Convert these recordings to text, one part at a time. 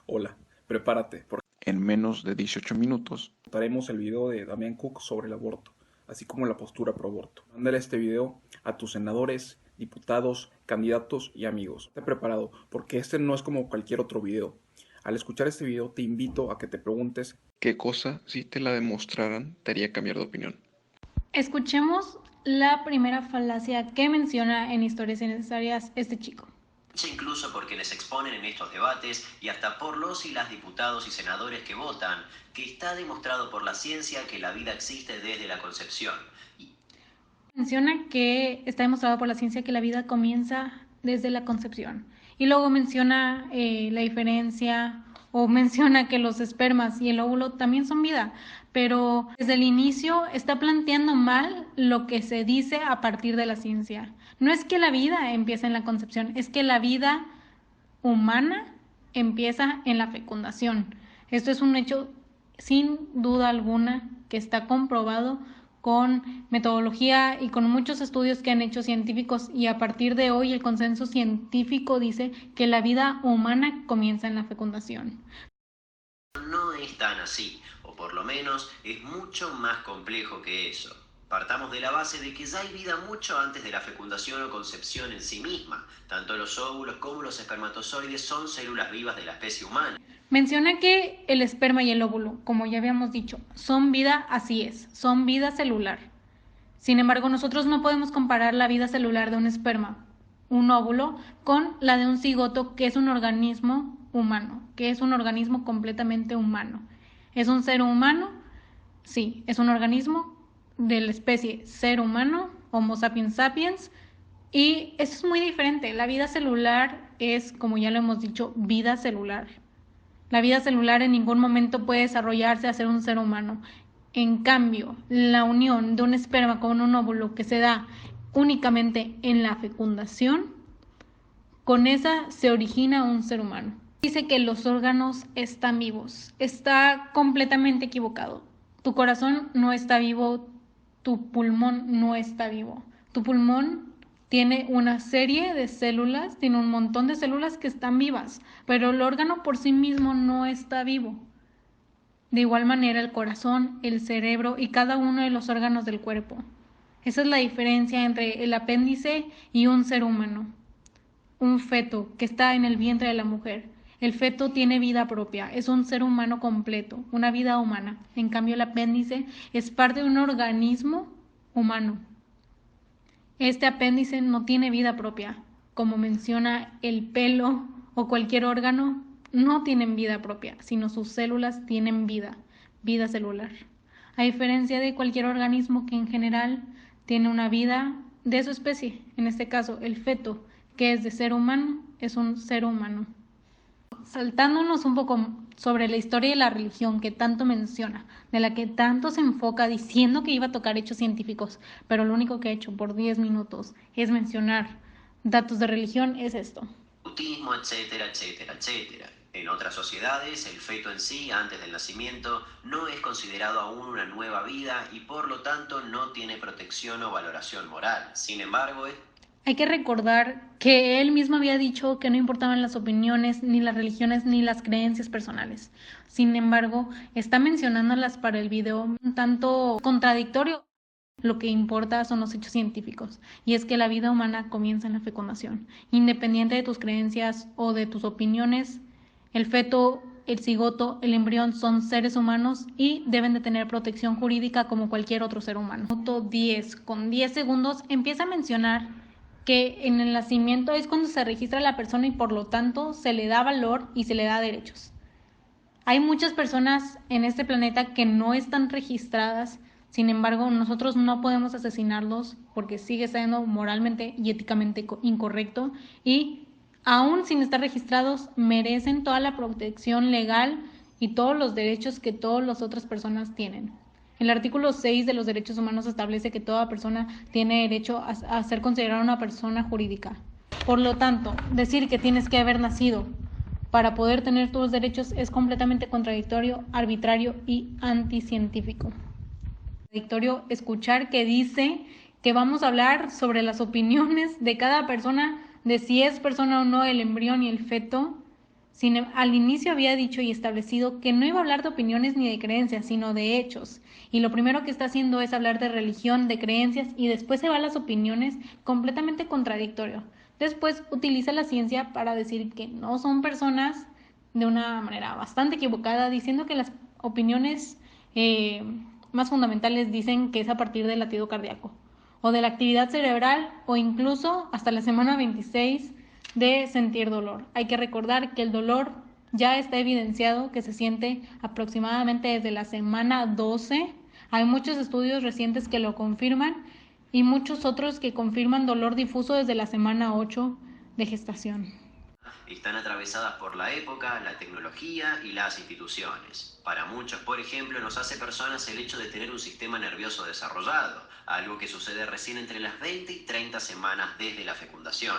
Hola, prepárate, porque En menos de 18 minutos. traemos el video de Damián Cook sobre el aborto, así como la postura pro aborto. Mándale este video a tus senadores, diputados, candidatos y amigos. Esté preparado, porque este no es como cualquier otro video. Al escuchar este video te invito a que te preguntes ¿Qué cosa, si te la demostraran, te haría cambiar de opinión? Escuchemos la primera falacia que menciona en Historias Innecesarias este chico. Incluso por quienes exponen en estos debates y hasta por los y las diputados y senadores que votan, que está demostrado por la ciencia que la vida existe desde la concepción. Menciona que está demostrado por la ciencia que la vida comienza desde la concepción. Y luego menciona la diferencia o menciona que los espermas y el óvulo también son vida, pero desde el inicio está planteando mal lo que se dice a partir de la ciencia. No es que la vida empiece en la concepción, es que la vida humana empieza en la fecundación. Esto es un hecho sin duda alguna que está comprobado con metodología y con muchos estudios que han hecho científicos, y a partir de hoy el consenso científico dice que la vida humana comienza en la fecundación. No es tan así, o por lo menos es mucho más complejo que eso. Partamos de la base de que ya hay vida mucho antes de la fecundación o concepción en sí misma. Tanto los óvulos como los espermatozoides son células vivas de la especie humana. Menciona que el esperma y el óvulo, como ya habíamos dicho, son vida, así es, son vida celular. Sin embargo, nosotros no podemos comparar la vida celular de un esperma, un óvulo, con la de un cigoto, que es un organismo humano, que es un organismo completamente humano. ¿Es un ser humano? Sí, es un organismo de la especie ser humano, Homo sapiens sapiens, y eso es muy diferente. La vida celular es, como ya lo hemos dicho, vida celular. La vida celular en ningún momento puede desarrollarse a ser un ser humano. En cambio, la unión de un esperma con un óvulo que se da únicamente en la fecundación, con esa se origina un ser humano. Dice que los órganos están vivos. Está completamente equivocado. Tu corazón no está vivo, tu pulmón no está vivo. Tu pulmón tiene una serie de células, tiene un montón de células que están vivas, pero el órgano por sí mismo no está vivo. De igual manera el corazón, el cerebro y cada uno de los órganos del cuerpo. Esa es la diferencia entre el apéndice y un ser humano. Un feto que está en el vientre de la mujer. El feto tiene vida propia, es un ser humano completo, una vida humana. En cambio, el apéndice es parte de un organismo humano. Este apéndice no tiene vida propia. Como menciona el pelo o cualquier órgano, no tienen vida propia, sino sus células tienen vida, vida celular. A diferencia de cualquier organismo que en general tiene una vida de su especie, en este caso el feto, que es de ser humano, es un ser humano. Saltándonos un poco sobre la historia de la religión que tanto menciona, de la que tanto se enfoca diciendo que iba a tocar hechos científicos, pero lo único que ha hecho por 10 minutos es mencionar datos de religión, es esto. Autismo, etcétera, etcétera, etcétera. En otras sociedades, el feto en sí, antes del nacimiento, no es considerado aún una nueva vida y por lo tanto no tiene protección o valoración moral. Sin embargo, Hay que recordar que él mismo había dicho que no importaban las opiniones, ni las religiones, ni las creencias personales. Sin embargo, está mencionándolas para el video un tanto contradictorio. Lo que importa son los hechos científicos, y es que la vida humana comienza en la fecundación. Independiente de tus creencias o de tus opiniones, el feto, el cigoto, el embrión son seres humanos y deben de tener protección jurídica como cualquier otro ser humano. Minuto 10, con 10 segundos, empieza a mencionar que en el nacimiento es cuando se registra la persona y por lo tanto se le da valor y se le da derechos. Hay muchas personas en este planeta que no están registradas, sin embargo nosotros no podemos asesinarlos porque sigue siendo moralmente y éticamente incorrecto, y aún sin estar registrados merecen toda la protección legal y todos los derechos que todas las otras personas tienen. El artículo 6 de los derechos humanos establece que toda persona tiene derecho a ser considerada una persona jurídica. Por lo tanto, decir que tienes que haber nacido para poder tener tus derechos es completamente contradictorio, arbitrario y anticientífico. Contradictorio escuchar que dice que vamos a hablar sobre las opiniones de cada persona, de si es persona o no el embrión y el feto, Al inicio había dicho y establecido que no iba a hablar de opiniones ni de creencias, sino de hechos. Y lo primero que está haciendo es hablar de religión, de creencias, y después se va a las opiniones, completamente contradictorio. Después utiliza la ciencia para decir que no son personas, de una manera bastante equivocada, diciendo que las opiniones más fundamentales dicen que es a partir del latido cardíaco, o de la actividad cerebral, o incluso hasta la semana 26 de sentir dolor. Hay que recordar que el dolor ya está evidenciado que se siente aproximadamente desde la semana 12. Hay muchos estudios recientes que lo confirman y muchos otros que confirman dolor difuso desde la semana 8 de gestación. Están atravesadas por la época, la tecnología y las instituciones. Para muchos, por ejemplo, nos hace personas el hecho de tener un sistema nervioso desarrollado, algo que sucede recién entre las 20 y 30 semanas desde la fecundación.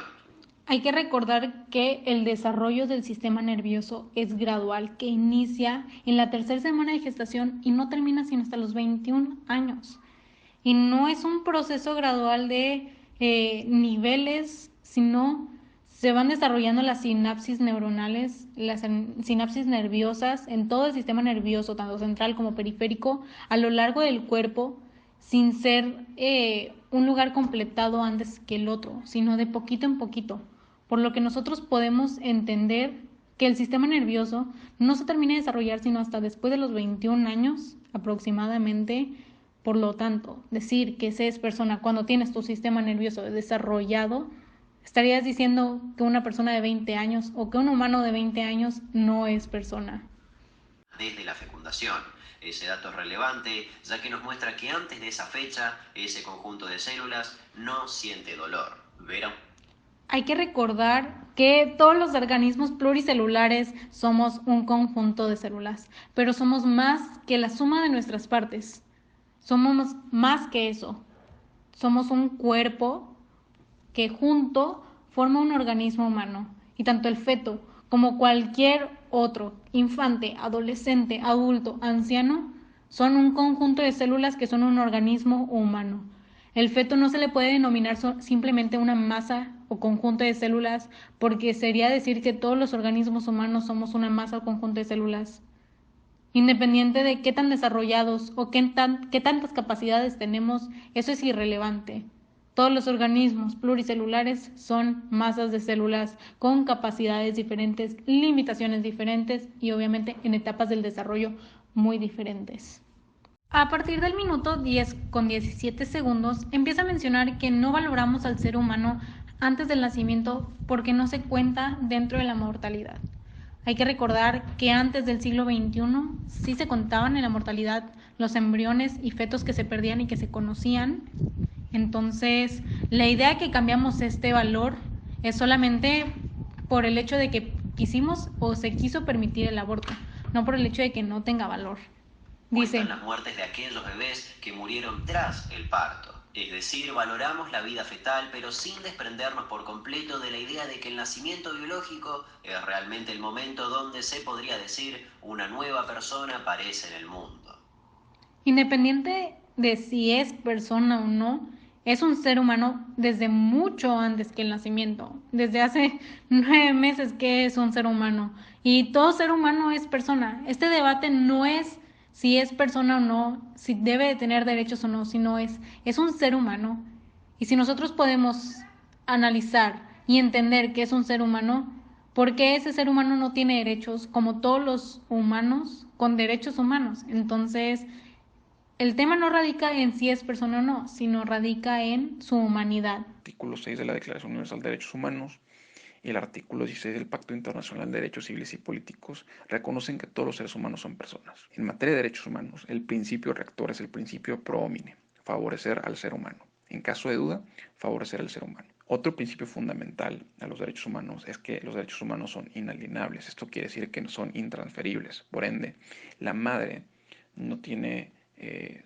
Hay que recordar que el desarrollo del sistema nervioso es gradual, que inicia en la tercera semana de gestación y no termina sino hasta los 21 años. Y no es un proceso gradual de niveles, sino se van desarrollando las sinapsis neuronales, las sinapsis nerviosas en todo el sistema nervioso, tanto central como periférico, a lo largo del cuerpo, sin ser un lugar completado antes que el otro, sino de poquito en poquito. Por lo que nosotros podemos entender que el sistema nervioso no se termina de desarrollar sino hasta después de los 21 años aproximadamente. Por lo tanto, decir que se es persona cuando tienes tu sistema nervioso desarrollado, estarías diciendo que una persona de 20 años o que un humano de 20 años no es persona. Desde la fecundación. Ese dato es relevante, ya que nos muestra que antes de esa fecha, ese conjunto de células no siente dolor. ¿Vieron? Hay que recordar que todos los organismos pluricelulares somos un conjunto de células, pero somos más que la suma de nuestras partes. Somos más que eso. Somos un cuerpo que junto forma un organismo humano. Y tanto el feto como cualquier otro, infante, adolescente, adulto, anciano, son un conjunto de células que son un organismo humano. El feto no se le puede denominar simplemente una masa o conjunto de células, porque sería decir que todos los organismos humanos somos una masa o conjunto de células. Independiente de qué tan desarrollados o qué tantas capacidades tenemos, eso es irrelevante. Todos los organismos pluricelulares son masas de células con capacidades diferentes, limitaciones diferentes y obviamente en etapas del desarrollo muy diferentes. A partir del minuto 10:17 empieza a mencionar que no valoramos al ser humano antes del nacimiento porque no se cuenta dentro de la mortalidad. Hay que recordar que antes del siglo XXI sí se contaban en la mortalidad los embriones y fetos que se perdían y que se conocían. Entonces, la idea de que cambiamos este valor es solamente por el hecho de que quisimos o se quiso permitir el aborto, no por el hecho de que no tenga valor. Dice: Cuentan las muertes de aquellos bebés que murieron tras el parto. Es decir, valoramos la vida fetal, pero sin desprendernos por completo de la idea de que el nacimiento biológico es realmente el momento donde se podría decir una nueva persona aparece en el mundo. Independiente de si es persona o no, es un ser humano desde mucho antes que el nacimiento. Desde hace 9 meses que es un ser humano. Y todo ser humano es persona. Este debate no es si es persona o no, si debe de tener derechos o no, sino es un ser humano. Y si nosotros podemos analizar y entender que es un ser humano, ¿por qué ese ser humano no tiene derechos como todos los humanos con derechos humanos? Entonces, el tema no radica en si es persona o no, sino radica en su humanidad. Artículo 6 de la Declaración Universal de Derechos Humanos y el artículo 16 del Pacto Internacional de Derechos Civiles y Políticos reconocen que todos los seres humanos son personas. En materia de derechos humanos, el principio rector es el principio pro homine, favorecer al ser humano. En caso de duda, favorecer al ser humano. Otro principio fundamental a los derechos humanos es que los derechos humanos son inalienables. Esto quiere decir que son intransferibles. Por ende, la madre no tiene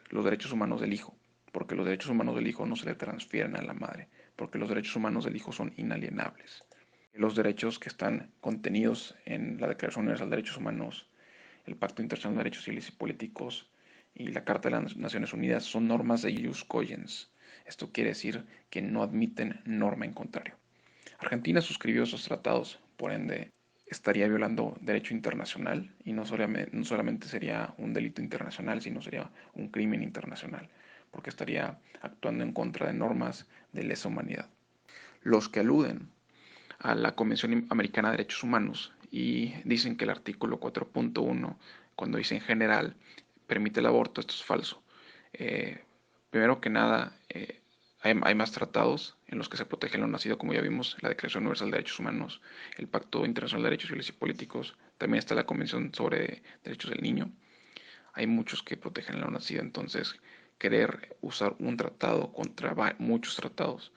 los derechos humanos del hijo, porque los derechos humanos del hijo no se le transfieren a la madre, porque los derechos humanos del hijo son inalienables. Los derechos que están contenidos en la Declaración Universal de Derechos Humanos, el Pacto Internacional de Derechos Civiles y Políticos y la Carta de las Naciones Unidas son normas de ius cogens. Esto quiere decir que no admiten norma en contrario. Argentina suscribió esos tratados, por ende, estaría violando derecho internacional y no solamente sería un delito internacional, sino sería un crimen internacional, porque estaría actuando en contra de normas de lesa humanidad. Los que aluden a la Convención Americana de Derechos Humanos y dicen que el artículo 4.1, cuando dice en general, permite el aborto, esto es falso. Primero que nada, hay más tratados en los que se protege lo nacido, como ya vimos, la Declaración Universal de Derechos Humanos, el Pacto Internacional de Derechos Civiles y Políticos, también está la Convención sobre Derechos del Niño. Hay muchos que protegen lo nacido, entonces querer usar un tratado contra muchos tratados,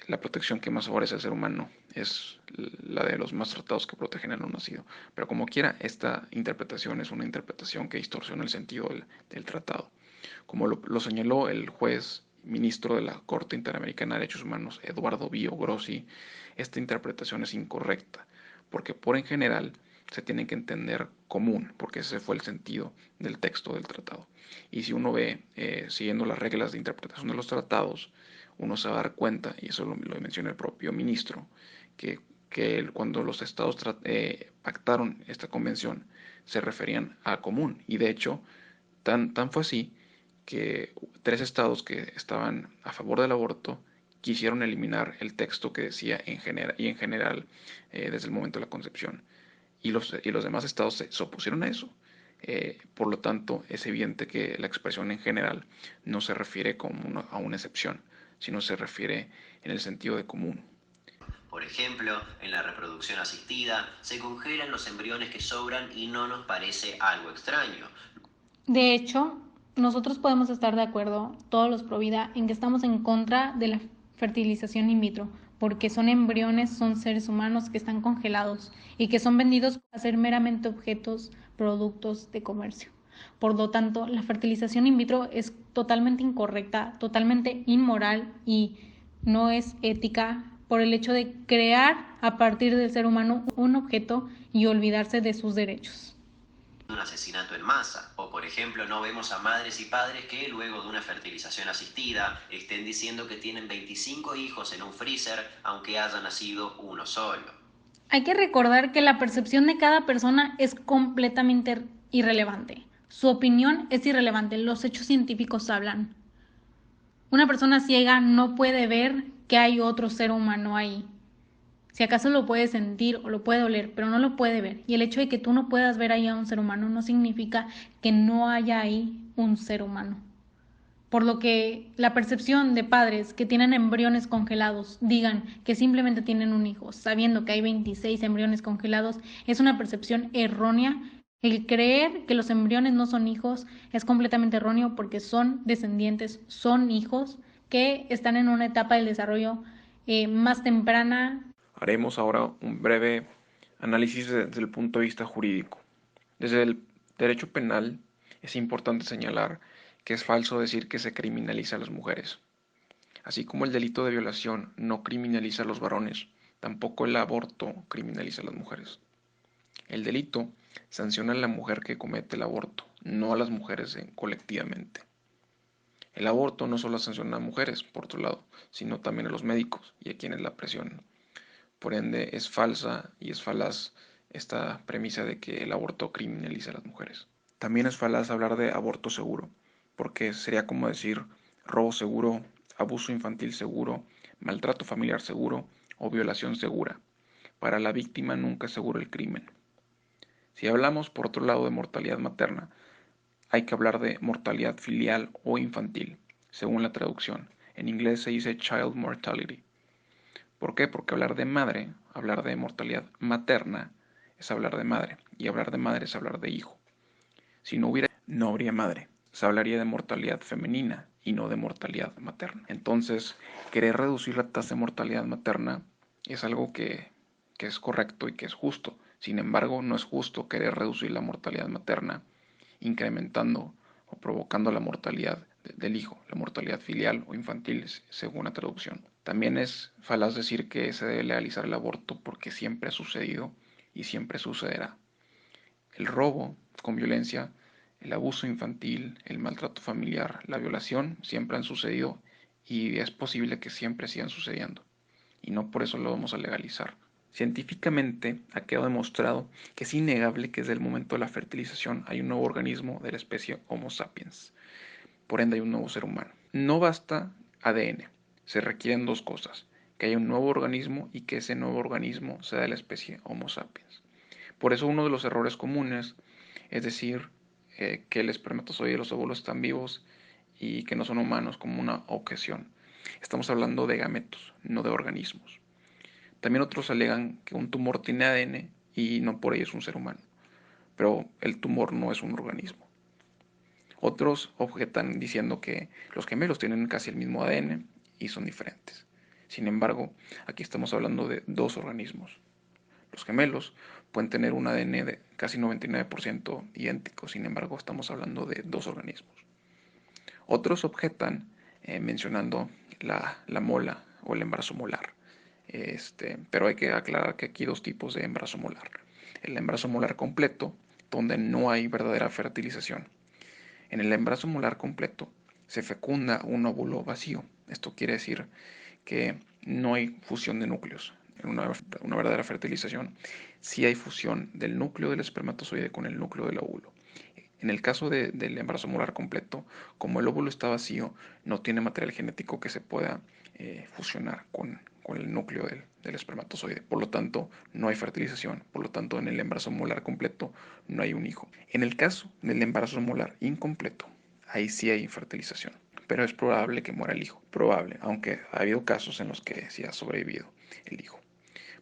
la protección que más favorece al ser humano es la de los más tratados que protegen a lo nacido. Pero como quiera, esta interpretación es una interpretación que distorsiona el sentido del tratado. Como lo señaló el juez ministro de la Corte Interamericana de Derechos Humanos, Eduardo Bío Grossi, esta interpretación es incorrecta, porque por en general se tiene que entender común, porque ese fue el sentido del texto del tratado. Y si uno ve, siguiendo las reglas de interpretación de los tratados, uno se va a dar cuenta, y eso lo menciona el propio ministro, que cuando los estados pactaron esta convención se referían a común. Y de hecho, tan fue así que 3 estados que estaban a favor del aborto quisieron eliminar el texto que decía en general desde el momento de la concepción. Y los demás estados se opusieron a eso. Por lo tanto, es evidente que la expresión en general no se refiere a una excepción, sino se refiere en el sentido de común. Por ejemplo, en la reproducción asistida se congelan los embriones que sobran y no nos parece algo extraño. De hecho, nosotros podemos estar de acuerdo, todos los pro vida, en que estamos en contra de la fertilización in vitro, porque son embriones, son seres humanos que están congelados y que son vendidos para ser meramente objetos, productos de comercio. Por lo tanto, la fertilización in vitro es totalmente incorrecta, totalmente inmoral y no es ética por el hecho de crear a partir del ser humano un objeto y olvidarse de sus derechos. Un asesinato en masa, o por ejemplo no vemos a madres y padres que luego de una fertilización asistida estén diciendo que tienen 25 hijos en un freezer aunque haya nacido uno solo. Hay que recordar que la percepción de cada persona es completamente irrelevante. Su opinión es irrelevante, los hechos científicos hablan. Una persona ciega no puede ver que hay otro ser humano ahí. Si acaso lo puede sentir o lo puede oler, pero no lo puede ver. Y el hecho de que tú no puedas ver ahí a un ser humano no significa que no haya ahí un ser humano. Por lo que la percepción de padres que tienen embriones congelados digan que simplemente tienen un hijo, sabiendo que hay 26 embriones congelados, es una percepción errónea. El creer que los embriones no son hijos es completamente erróneo porque son descendientes, son hijos que están en una etapa del desarrollo más temprana. Haremos ahora un breve análisis desde el punto de vista jurídico. Desde el derecho penal es importante señalar que es falso decir que se criminaliza a las mujeres. Así como el delito de violación no criminaliza a los varones, tampoco el aborto criminaliza a las mujeres. El delito sanciona a la mujer que comete el aborto, no a las mujeres colectivamente. El aborto no solo sanciona a mujeres, por otro lado, sino también a los médicos y a quienes la presionan. Por ende, es falsa y es falaz esta premisa de que el aborto criminaliza a las mujeres. También es falaz hablar de aborto seguro, porque sería como decir robo seguro, abuso infantil seguro, maltrato familiar seguro o violación segura. Para la víctima nunca es seguro el crimen. Si hablamos, por otro lado, de mortalidad materna, hay que hablar de mortalidad filial o infantil, según la traducción. En inglés se dice child mortality. ¿Por qué? Porque hablar de madre, hablar de mortalidad materna, es hablar de madre, y hablar de madre es hablar de hijo. Si no hubiera, no habría madre. Se hablaría de mortalidad femenina y no de mortalidad materna. Entonces, querer reducir la tasa de mortalidad materna es algo que es correcto y que es justo. Sin embargo, no es justo querer reducir la mortalidad materna incrementando o provocando la mortalidad del hijo, la mortalidad filial o infantil, según la traducción. También es falaz decir que se debe legalizar el aborto porque siempre ha sucedido y siempre sucederá. El robo con violencia, el abuso infantil, el maltrato familiar, la violación siempre han sucedido y es posible que siempre sigan sucediendo. Y no por eso lo vamos a legalizar. Científicamente ha quedado demostrado que es innegable que desde el momento de la fertilización hay un nuevo organismo de la especie Homo sapiens. Por ende hay un nuevo ser humano. No basta ADN, se requieren dos cosas, que haya un nuevo organismo y que ese nuevo organismo sea de la especie Homo sapiens. Por eso uno de los errores comunes es decir que el espermatozoide y los óvulos están vivos y que no son humanos como una objeción. Estamos hablando de gametos, no de organismos. También otros alegan que un tumor tiene ADN y no por ello es un ser humano, pero el tumor no es un organismo. Otros objetan diciendo que los gemelos tienen casi el mismo ADN y son diferentes. Sin embargo, aquí estamos hablando de dos organismos. Los gemelos pueden tener un ADN de casi 99% idéntico, sin embargo estamos hablando de dos organismos. Otros objetan mencionando la mola o el embarazo molar. Pero hay que aclarar que aquí hay dos tipos de embarazo molar. El embarazo molar completo, donde no hay verdadera fertilización. En el embarazo molar completo se fecunda un óvulo vacío. Esto quiere decir que no hay fusión de núcleos. En una verdadera fertilización, sí hay fusión del núcleo del espermatozoide con el núcleo del óvulo. En el caso del embarazo molar completo, como el óvulo está vacío, no tiene material genético que se pueda fusionar con el núcleo del espermatozoide. Por lo tanto, no hay fertilización. Por lo tanto, en el embarazo molar completo no hay un hijo. En el caso del embarazo molar incompleto, ahí sí hay fertilización. Pero es probable que muera el hijo. Probable, aunque ha habido casos en los que sí ha sobrevivido el hijo.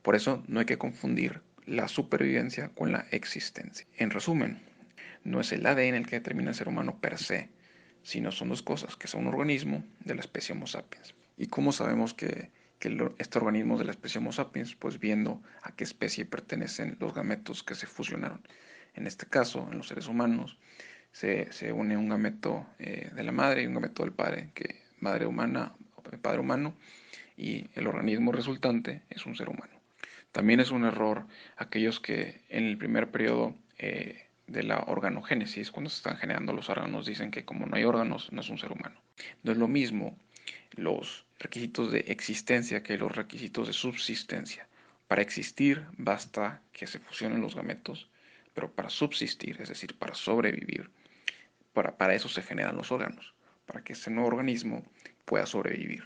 Por eso no hay que confundir la supervivencia con la existencia. En resumen, no es el ADN el que determina el ser humano per se, sino son dos cosas, que son un organismo de la especie Homo sapiens. ¿Y cómo sabemos que este organismo de la especie Homo sapiens? Pues viendo a qué especie pertenecen los gametos que se fusionaron. En este caso, en los seres humanos, se une un gameto de la madre y un gameto del padre, que madre humana, padre humano, y el organismo resultante es un ser humano. También es un error aquellos que en el primer periodo de la organogénesis, cuando se están generando los órganos, dicen que como no hay órganos, no es un ser humano. No es lo mismo los requisitos de existencia que los requisitos de subsistencia. Para existir basta que se fusionen los gametos, pero para subsistir, es decir, para sobrevivir, para eso se generan los órganos, para que ese nuevo organismo pueda sobrevivir.